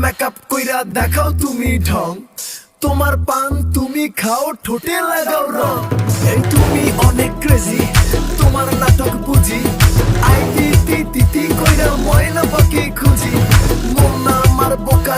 Makeup কইরা দেখাও তুমি ঢং, তোমার পান তুমি খাও ঠোঁটে লাগাও রং। এই তুমি অনেক ক্রেজি, তোমার নাটক বুঝি, আইটি তিতি কইরা ময়না পাখি খুঁজি। মন না আমার বোকা